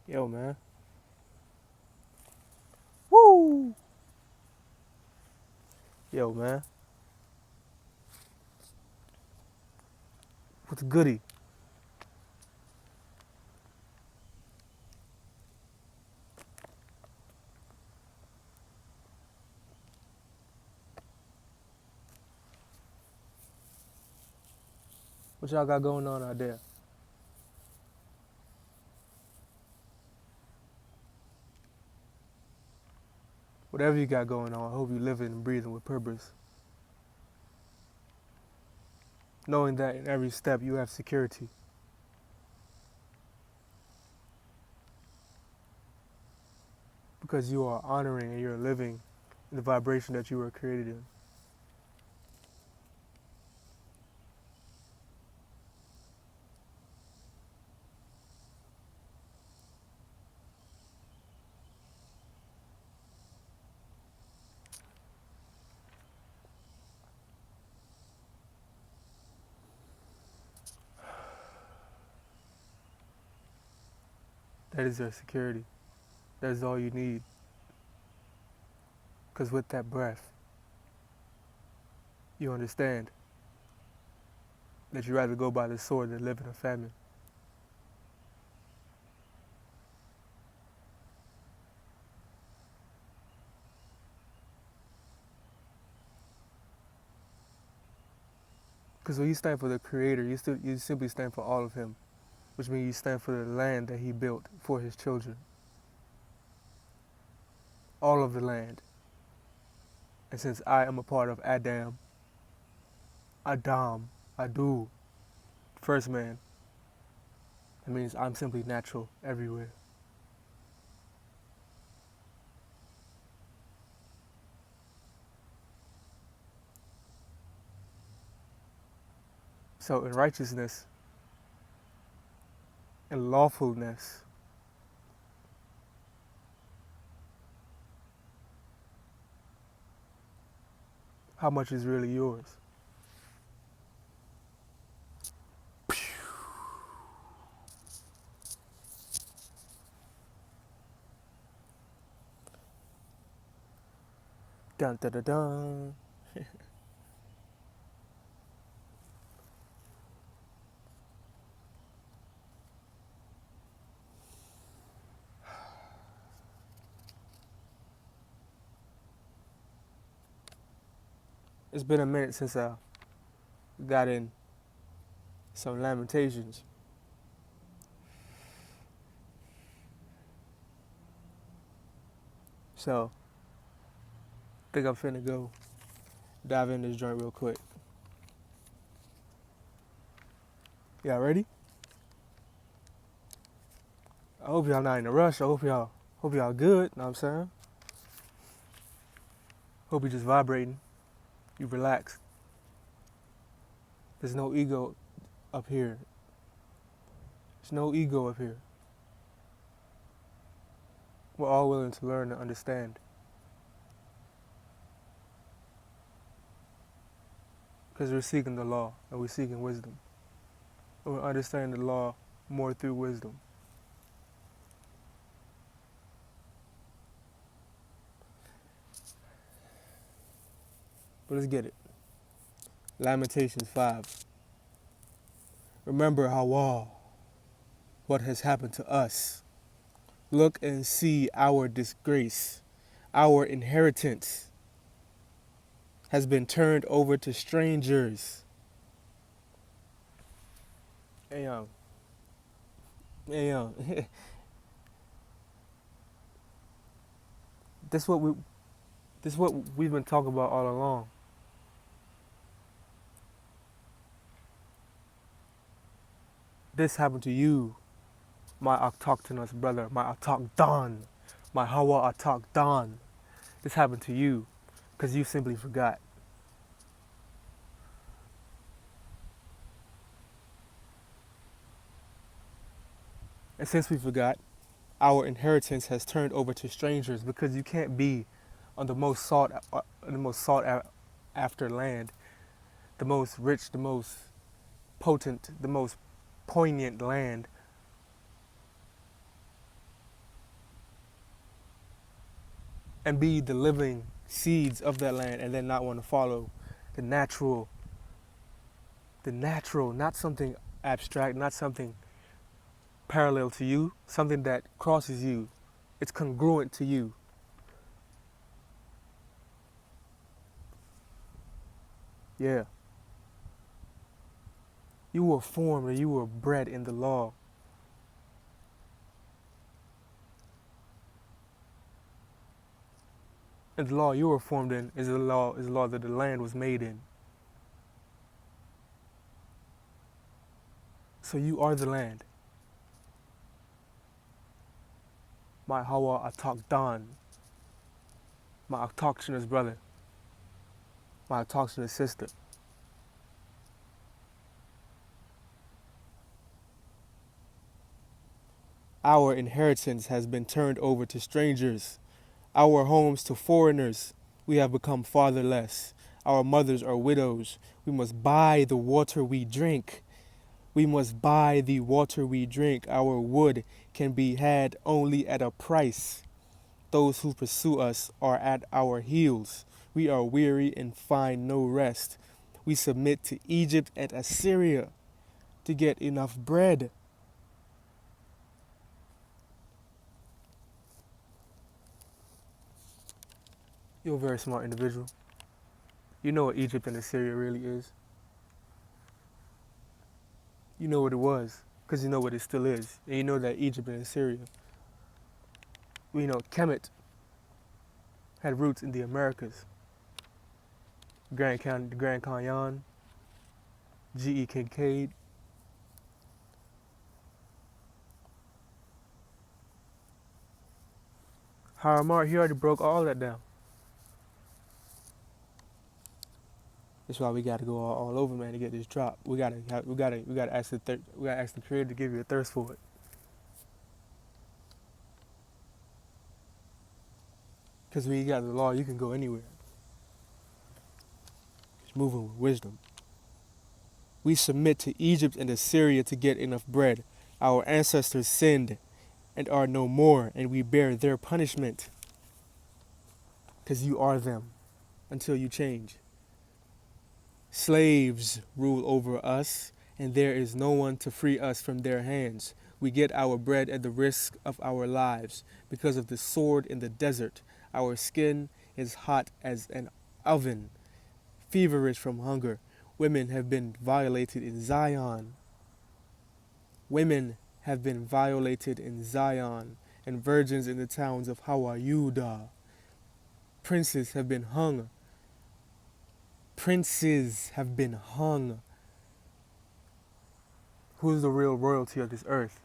Yo, man. Woo! Yo, man. What's goody? What y'all got going on out there? Whatever you got going on, I hope you living and breathing with purpose. Knowing that in every step you have security. Because you are honoring and you're living in the vibration that you were created in. That is your security. That is all you need. Because with that breath, you understand that you'd rather go by the sword than live in a famine. Because when you stand for the Creator, you simply stand for all of Him, which means you stand for the land that He built for His children. All of the land. And since I am a part of Adam, Adu, first man, it means I'm simply natural everywhere. So in righteousness and lawfulness, how much is really yours? Dun dun dun dun. It's been a minute since I got in some Lamentations. So I think I'm finna go dive in this joint real quick. Y'all ready? I hope y'all not in a rush. I hope y'all good, know what I'm saying? Hope you just vibrating. You relax. There's no ego up here. There's no ego up here. We're all willing to learn and understand. Because we're seeking the law and we're seeking wisdom. And we're understanding the law more through wisdom. But let's get it. Lamentations 5. Remember Hawa, what has happened to us. Look and see our disgrace. Our inheritance has been turned over to strangers. Hey, yo. Hey, yo. This is what we've been talking about all along. This happened to you, my autochthonous brother, my autochthon, my Hawa autochthon. This happened to you because you simply forgot. And since we forgot, our inheritance has turned over to strangers because you can't be on the most sought after land, the most rich, the most potent, the most poignant land and be the living seeds of that land, and then not want to follow the natural, not something abstract, not something parallel to you, something that crosses you. It's congruent to you. Yeah. You were formed and you were bred in the law. And the law you were formed in is the law that the land was made in. So you are the land. My Hawa Atak Dan, my autochthonous brother, my autochthonous sister. Our inheritance has been turned over to strangers, our homes to foreigners. We have become fatherless. Our mothers are widows. We must buy the water we drink. We must buy the water we drink. Our wood can be had only at a price. Those who pursue us are at our heels. We are weary and find no rest. We submit to Egypt and Assyria to get enough bread. You're a very smart individual. You know what Egypt and Assyria really is. You know what it was, because you know what it still is. And you know that Egypt and Assyria, Kemet had roots in the Americas. Grand Canyon, G.E. Kincaid. Haramar, he already broke all that down. That's why we got to go all over, man, to get this drop. We gotta ask the Creator to give you a thirst for it. Because when you got the law, you can go anywhere. Just moving with wisdom. We submit to Egypt and Assyria to get enough bread. Our ancestors sinned and are no more, and we bear their punishment. Because you are them until you change. Slaves rule over us, and there is no one to free us from their hands. We get our bread at the risk of our lives because of the sword in the desert. Our skin is hot as an oven, feverish from hunger. Women have been violated in Zion. Women have been violated in Zion, and virgins in the towns of Hawayuda. Princes have been hung. Princes have been hung. Who's the real royalty of this earth?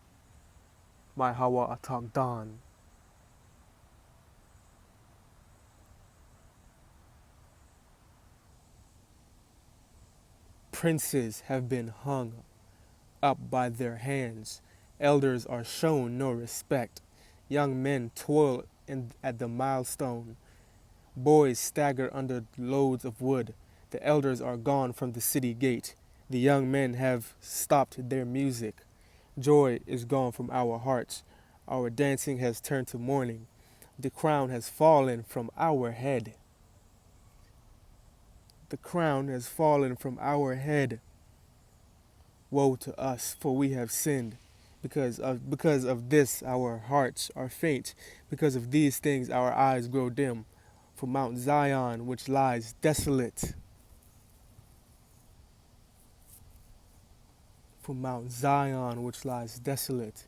My Hawa Atak Dan. Princes have been hung up by their hands. Elders are shown no respect. Young men toil at the milestone. Boys stagger under loads of wood. The elders are gone from the city gate. The young men have stopped their music. Joy is gone from our hearts. Our dancing has turned to mourning. The crown has fallen from our head. The crown has fallen from our head. Woe to us, for we have sinned. Because of this our hearts are faint. Because of these things our eyes grow dim. For Mount Zion, which lies desolate. For Mount Zion, which lies desolate.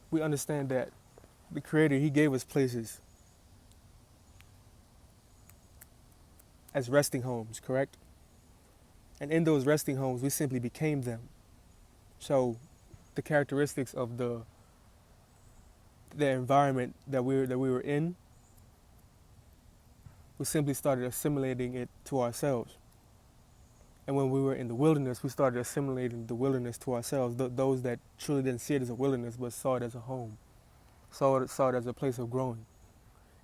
We understand that the Creator, He gave us places as resting homes, correct? And in those resting homes, we simply became them. So the characteristics of the environment that we were in, we simply started assimilating it to ourselves. And when we were in the wilderness, we started assimilating the wilderness to ourselves. Those that truly didn't see it as a wilderness, but saw it as a home, saw it as a place of growing.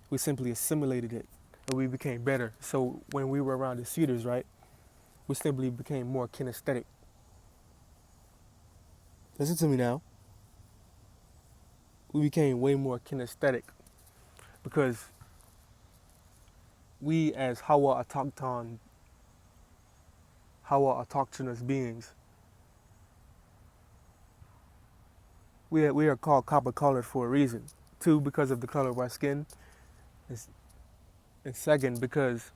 We simply assimilated it, and we became better. So when we were around the cedars, right, we simply became more kinesthetic. Listen to me now. We became way more kinesthetic. Because we as Hawa autochthonous beings, we are called copper colored for a reason. Two, because of the color of our skin, and second, because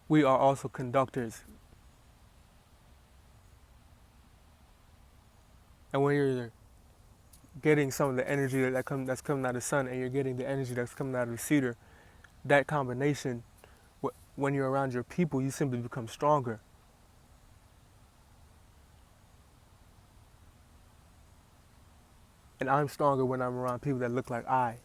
we are also conductors. And when you're getting some of the energy that's coming out of the sun, and you're getting the energy that's coming out of the cedar, that combination, when you're around your people, you simply become stronger. And I'm stronger when I'm around people that look like I.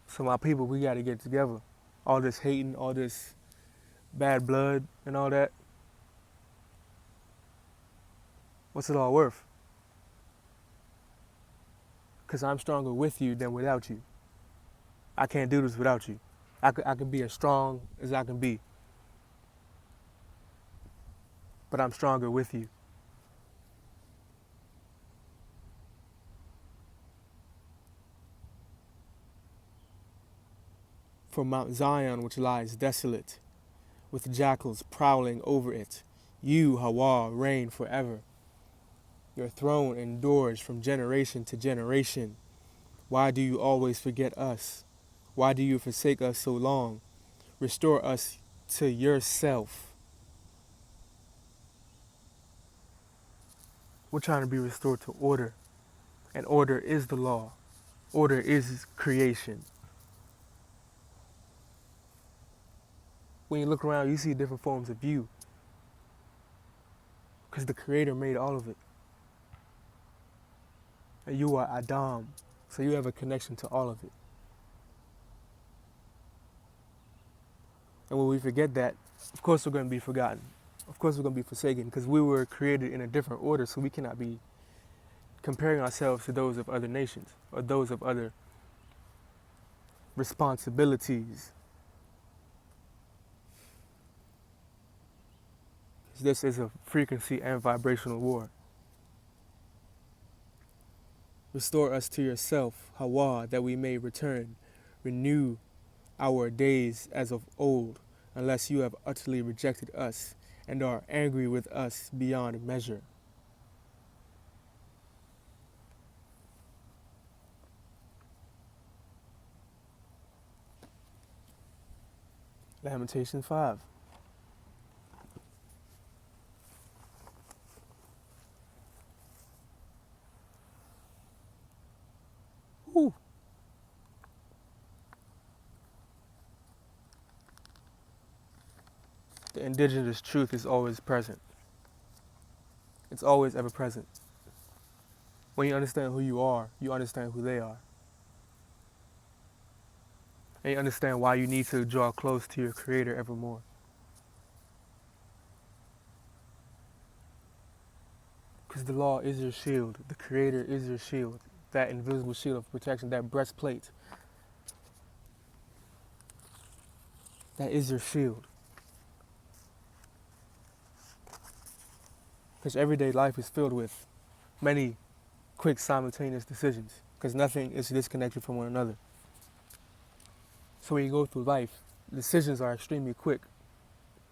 So my people, we got to get together. All this hating, all this bad blood and all that, what's it all worth? Because I'm stronger with you than without you. I can't do this without you. I could be as strong as I can be, but I'm stronger with you. From Mount Zion, which lies desolate, with jackals prowling over it, you, Hawa, reign forever. Your throne endures from generation to generation. Why do you always forget us? Why do you forsake us so long? Restore us to yourself. We're trying to be restored to order, and order is the law. Order is creation. When you look around, you see different forms of you, because the Creator made all of it. And you are Adam, so you have a connection to all of it. And when we forget that, of course we're going to be forgotten. Of course we're going to be forsaken, because we were created in a different order, so we cannot be comparing ourselves to those of other nations or those of other responsibilities. This is a frequency and vibrational war. Restore us to yourself, Hawa, that we may return. Renew our days as of old, unless you have utterly rejected us and are angry with us beyond measure. Lamentations 5. Whew. The indigenous truth is always present. It's always ever present. When you understand who you are, you understand who they are. And you understand why you need to draw close to your Creator evermore. Because the law is your shield. The Creator is your shield. That invisible shield of protection, that breastplate, that is your shield. Because everyday life is filled with many quick simultaneous decisions. Because nothing is disconnected from one another. So when you go through life, decisions are extremely quick.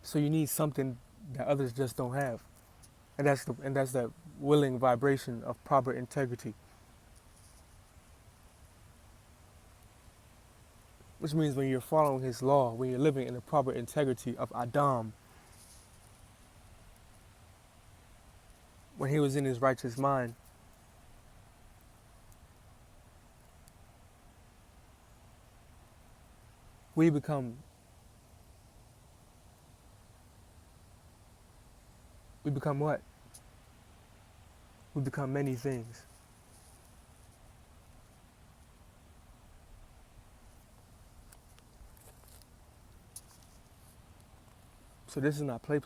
So you need something that others just don't have. And that's that willing vibration of proper integrity. Which means when you're following his law, when you're living in the proper integrity of Adam, when he was in his righteous mind, we become what? We become many things. So this is not play.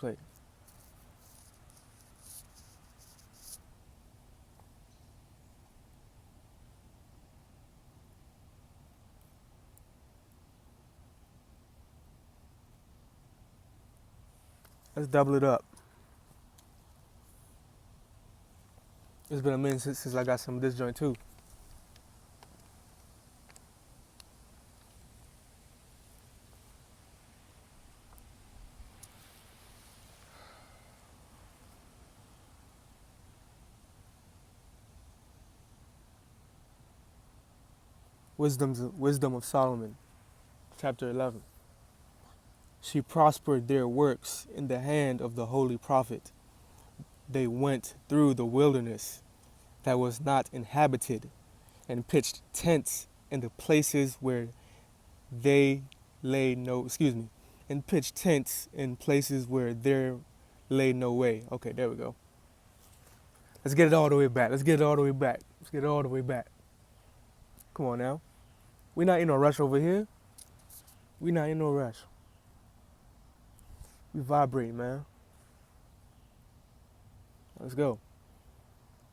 Let's double it up. It's been a minute since I got some of this joint too. Wisdom of Solomon, chapter 11. She prospered their works in the hand of the holy prophet. They went through the wilderness that was not inhabited and pitched tents in the places where they lay no, excuse me, and pitched tents in places where there lay no way. Okay, there we go. Let's get it all the way back. Let's get it all the way back. Let's get it all the way back. Come on now. We're not in no rush over here. We're not in no rush. We vibrate, man. Let's go.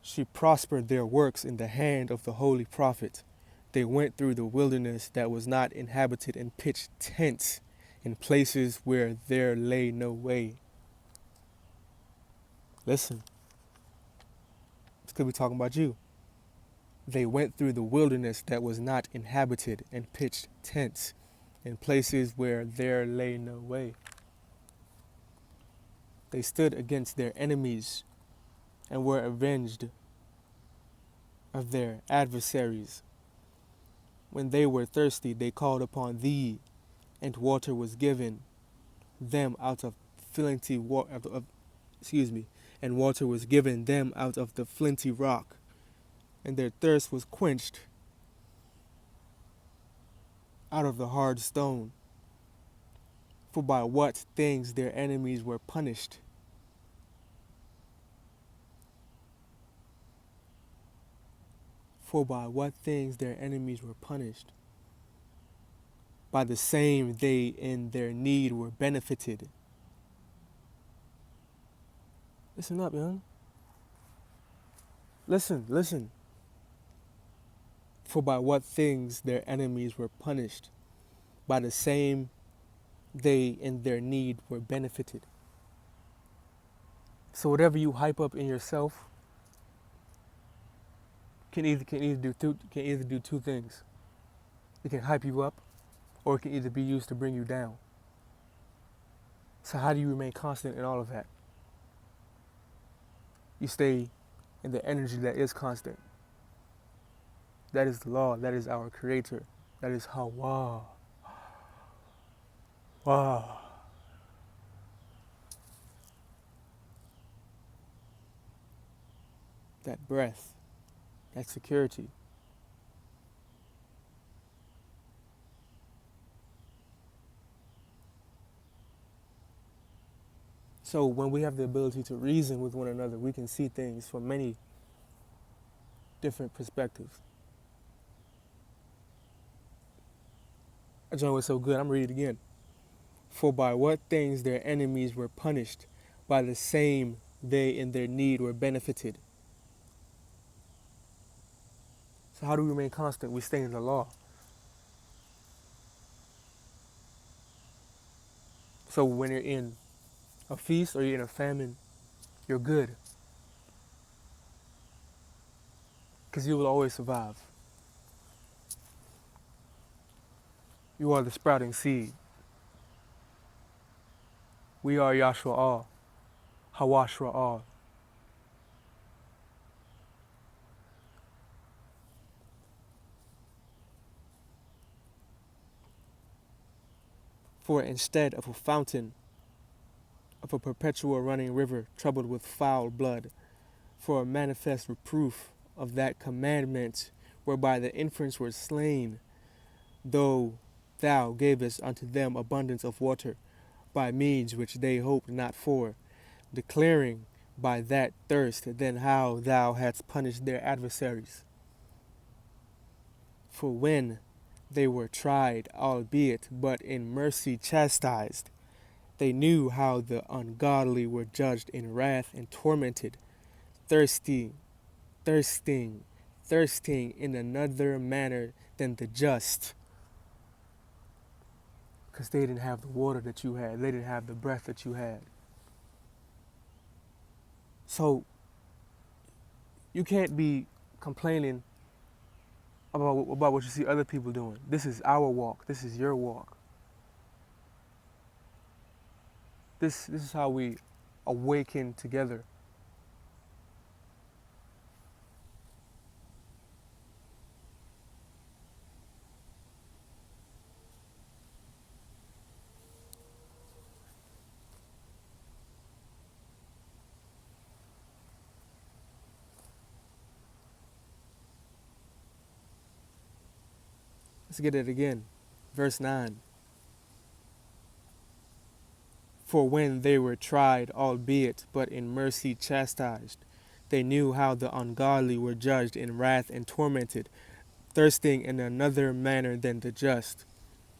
She prospered their works in the hand of the holy prophet. They went through the wilderness that was not inhabited and pitched tents in places where there lay no way. Listen, this could be talking about you. They went through the wilderness that was not inhabited and pitched tents in places where there lay no way. They stood against their enemies and were avenged of their adversaries. When they were thirsty, they called upon thee, and water was given them out of flinty and water was given them out of the flinty rock, and their thirst was quenched out of the hard stone. For by what things their enemies were punished, for by what things their enemies were punished, by the same they in their need were benefited. Listen up, young. Listen. For by what things their enemies were punished, by the same they in their need were benefited. So whatever you hype up in yourself can either do two things. It can hype you up, or it can either be used to bring you down. So how do you remain constant in all of that? You stay in the energy that is constant. That is the law. That is our creator. That is Hawa. Wow. That breath, that security. So when we have the ability to reason with one another, we can see things from many different perspectives. That joint was so good, I'm reading it again. For by what things their enemies were punished, by the same they in their need were benefited. So how do we remain constant? We stay in the law. So when you're in a feast or you're in a famine, you're good. Because you will always survive. You are the sprouting seed. We are Yahshua all. Hawashra all. For instead of a fountain, of a perpetual running river troubled with foul blood, for a manifest reproof of that commandment whereby the infants were slain, though thou gavest unto them abundance of water, by means which they hoped not for, declaring by that thirst then how thou hadst punished their adversaries. For when they were tried, albeit but in mercy chastised, they knew how the ungodly were judged in wrath and tormented, thirsting in another manner than the just. Because they didn't have the water that you had. They didn't have the breath that you had. So You can't be complaining about what you see other people doing. This is our walk. This is your walk. This is how we awaken together. Let's get it again. Verse 9. For when they were tried, albeit but in mercy chastised, they knew how the ungodly were judged in wrath and tormented, thirsting in another manner than the just.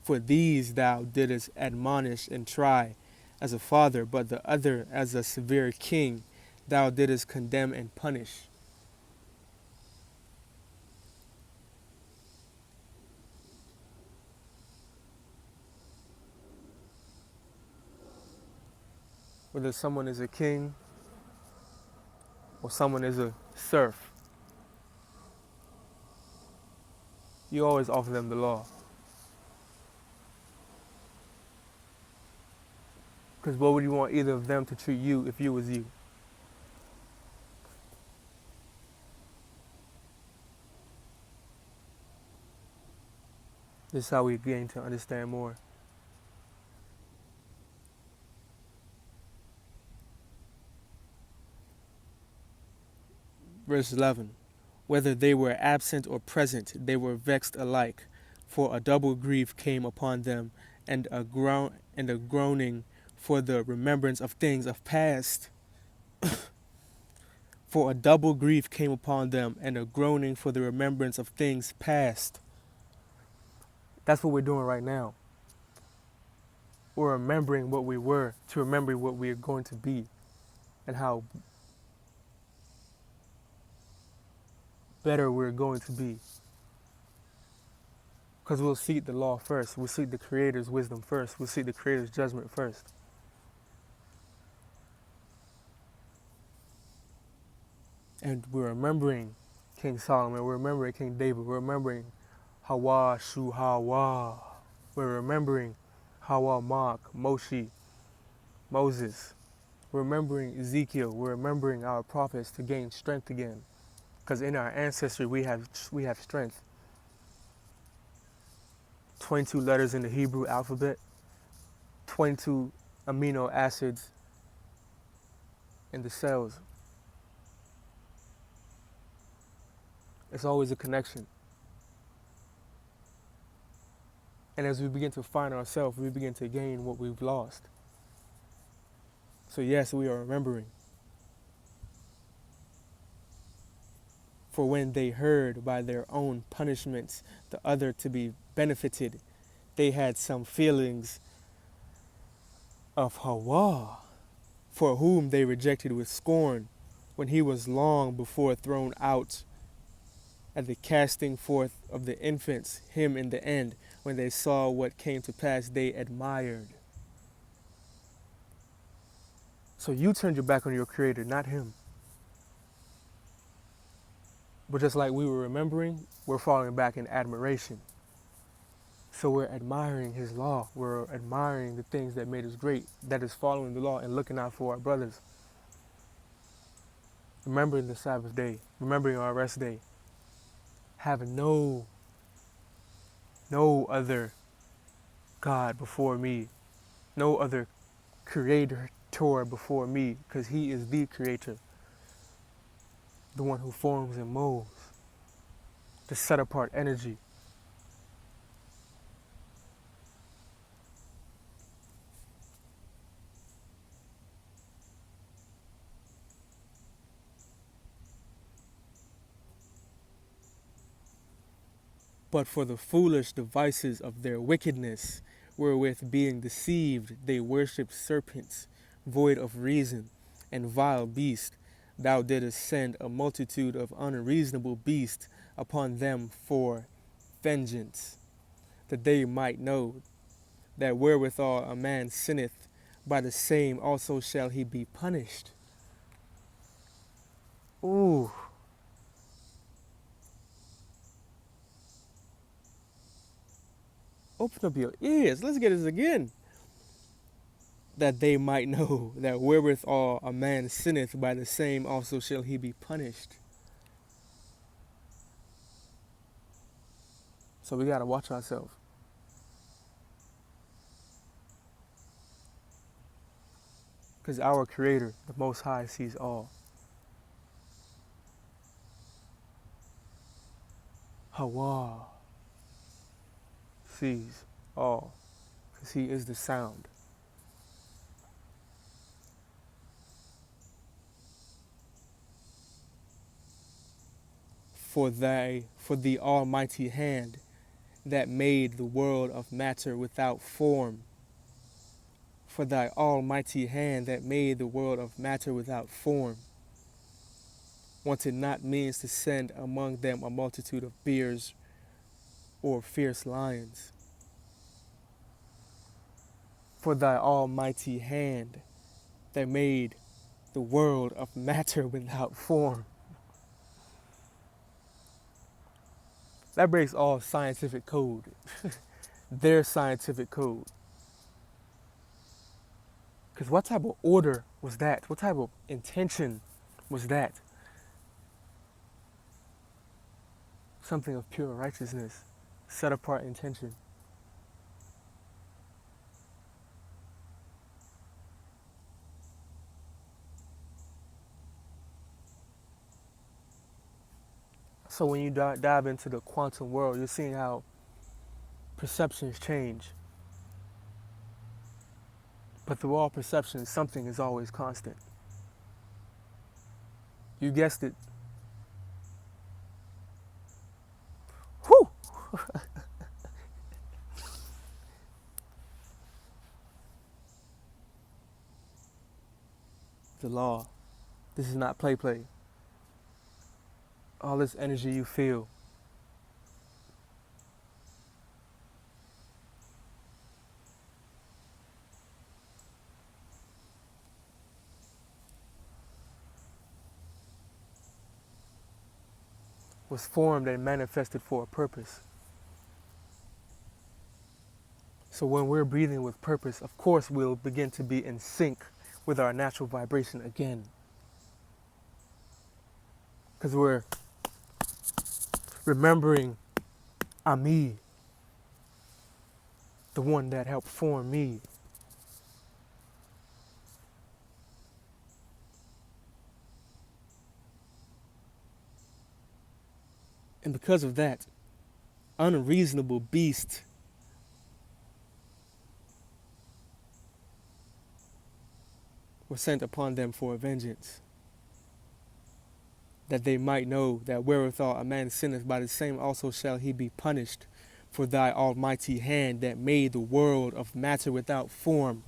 For these thou didst admonish and try as a father, but the other as a severe king thou didst condemn and punish. Whether someone is a king or someone is a serf, you always offer them the law. Because what would you want either of them to treat you if you was you? This is how we gain to understand more. Verse 11. Whether they were absent or present, they were vexed alike, for a double grief came upon them, and a groaning for the remembrance of things of past. For a double grief came upon them, and a groaning for the remembrance of things past. That's what we're doing right now. We're remembering what we were to remember what we are going to be, and how better we're going to be. Because we'll seek the law first. We'll seek the Creator's wisdom first. We'll seek the Creator's judgment first. And we're remembering King Solomon. We're remembering King David. We're remembering Hawa Shu Hawa. We're remembering Hawa Mak, Moshe, Moses. We're remembering Ezekiel. We're remembering our prophets to gain strength again. Because in our ancestry we have strength. 22 letters in the Hebrew alphabet, 22 amino acids in the cells. It's always a connection. And as we begin to find ourselves, we begin to gain what we've lost. So yes, we are remembering. For when they heard by their own punishments the other to be benefited, they had some feelings of Hawa, for whom they rejected with scorn, when he was long before thrown out at the casting forth of the infants, him in the end, when they saw what came to pass, they admired. So you turned your back on your Creator, not him. But just like we were remembering, we're falling back in admiration. So we're admiring his law. We're admiring the things that made us great, that is following the law and looking out for our brothers. Remembering the Sabbath day, remembering our rest day. Having no other God before me, no other creator before me, because he is the creator, the one who forms and molds, the set apart energy. But for the foolish devices of their wickedness, wherewith being deceived they worshipped serpents, void of reason, and vile beasts, thou didst send a multitude of unreasonable beasts upon them for vengeance, that they might know that wherewithal a man sinneth, by the same also shall he be punished. Ooh, Open up your ears. Let's get this again. That they might know that wherewithal a man sinneth, by the same also shall he be punished. So we gotta watch ourselves. Because our Creator, the Most High, sees all. Hawa sees all. Because He is the sound. For the almighty hand that made the world of matter without form. For thy almighty hand that made the world of matter without form. Wanted not means to send among them a multitude of bears or fierce lions. For thy almighty hand that made the world of matter without form. That breaks all scientific code. Their scientific code. Because what type of order was that? What type of intention was that? Something of pure righteousness, set apart intention. So when you dive into the quantum world, you're seeing how perceptions change. But through all perceptions, something is always constant. You guessed it. Whew! The law. This is not play. All this energy you feel. Was formed and manifested for a purpose. So when we're breathing with purpose, of course we'll begin to be in sync with our natural vibration again. Because we're remembering Ami, the one that helped form me. And because of that, unreasonable beasts were sent upon them for vengeance, that they might know that wherewithal a man sinneth, by the same also shall he be punished. For thy almighty hand that made the world of matter without form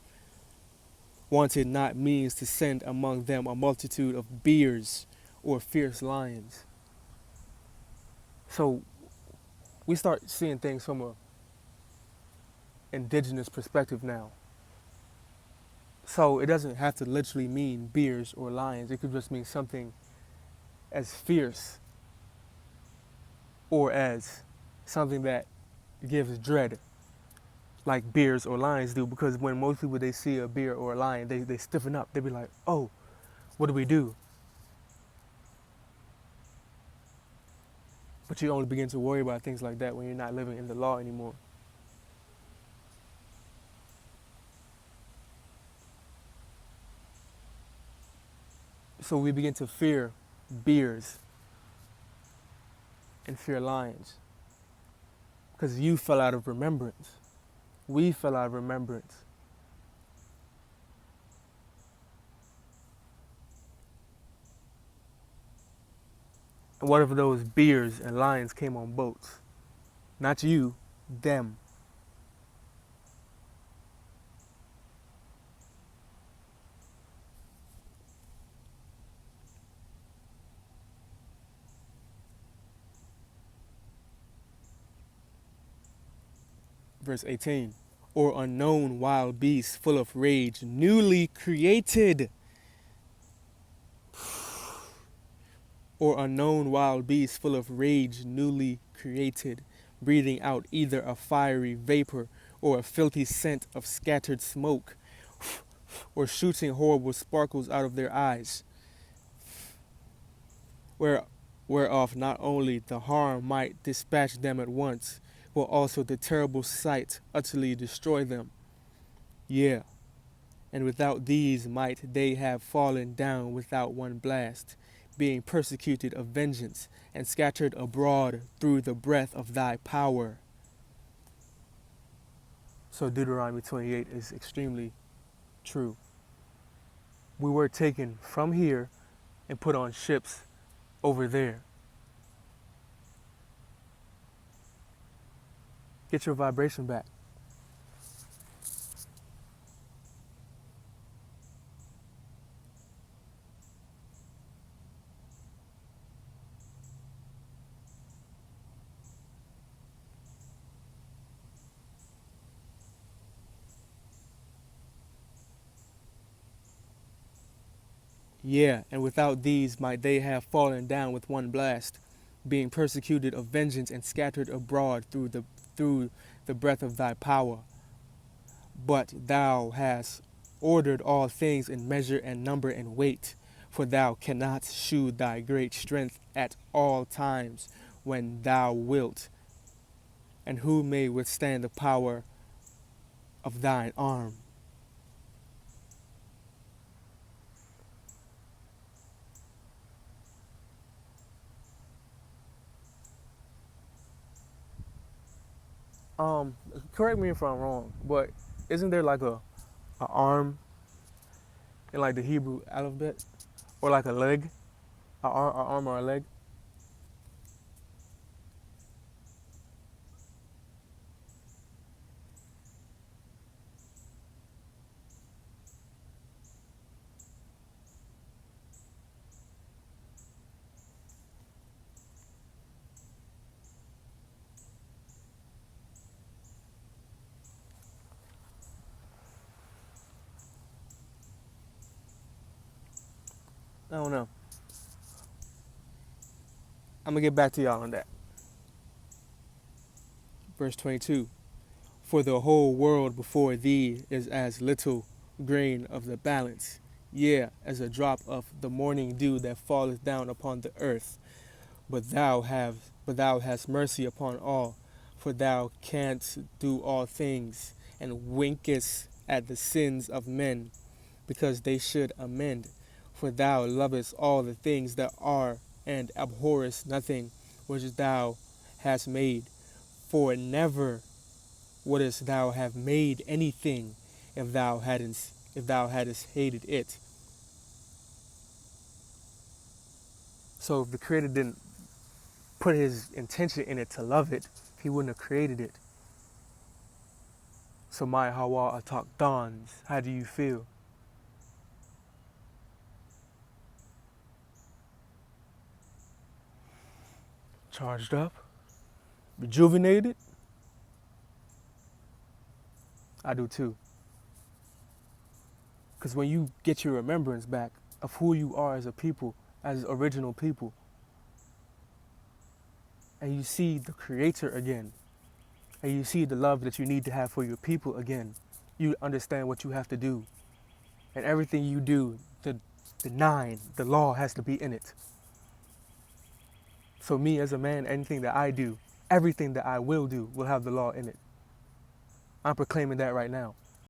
wanted not means to send among them a multitude of bears or fierce lions. So we start seeing things from a indigenous perspective now. So it doesn't have to literally mean bears or lions. It could just mean something as fierce or as something that gives dread, like bears or lions do. Because when most people, they see a bear or a lion, they stiffen up. They be like, oh, what do we do? But you only begin to worry about things like that when you're not living in the law anymore. So we begin to fear bears and fear lions because you fell out of remembrance. We fell out of remembrance. And what if those bears and lions came on boats? Not you, them. Verse 18. Or unknown wild beasts full of rage, newly created. Or unknown wild beasts full of rage, newly created. breathing out either a fiery vapor or a filthy scent of scattered smoke, or shooting horrible sparkles out of their eyes, where, whereof not only the harm might dispatch them at once, but also the terrible sight utterly destroy them. Yeah, and without these might they have fallen down without one blast, being persecuted of vengeance, and scattered abroad through the breath of thy power. So Deuteronomy 28 is extremely true. We were taken from here and put on ships over there. Get your vibration back. Yeah, and without these might they have fallen down with one blast, being persecuted of vengeance and scattered abroad through the breath of thy power. But thou hast ordered all things in measure and number and weight, for thou cannot shew thy great strength at all times when thou wilt, and who may withstand the power of thine arm? Um, Correct me if I'm wrong, but isn't there like a arm in like the Hebrew alphabet, or like a leg, a arm or a leg? I don't know. I'm gonna get back to y'all on that. Verse 22. For the whole world before thee is as little grain of the balance, yea, as a drop of the morning dew that falleth down upon the earth. But thou hast mercy upon all, for thou canst do all things, and winkest at the sins of men, because they should amend. For thou lovest all the things that are, and abhorrest nothing which thou hast made. For never wouldest thou have made anything if thou hadst hated it. So if the Creator didn't put his intention in it to love it, he wouldn't have created it. So my Hawa Atak dawns. How do you feel? Charged up? Rejuvenated? I do too. Because when you get your remembrance back of who you are as a people, as original people, and you see the Creator again, and you see the love that you need to have for your people again, you understand what you have to do. And everything you do, the law has to be in it. So me as a man, anything that I do, everything that I will do will have the law in it. I'm proclaiming that right now.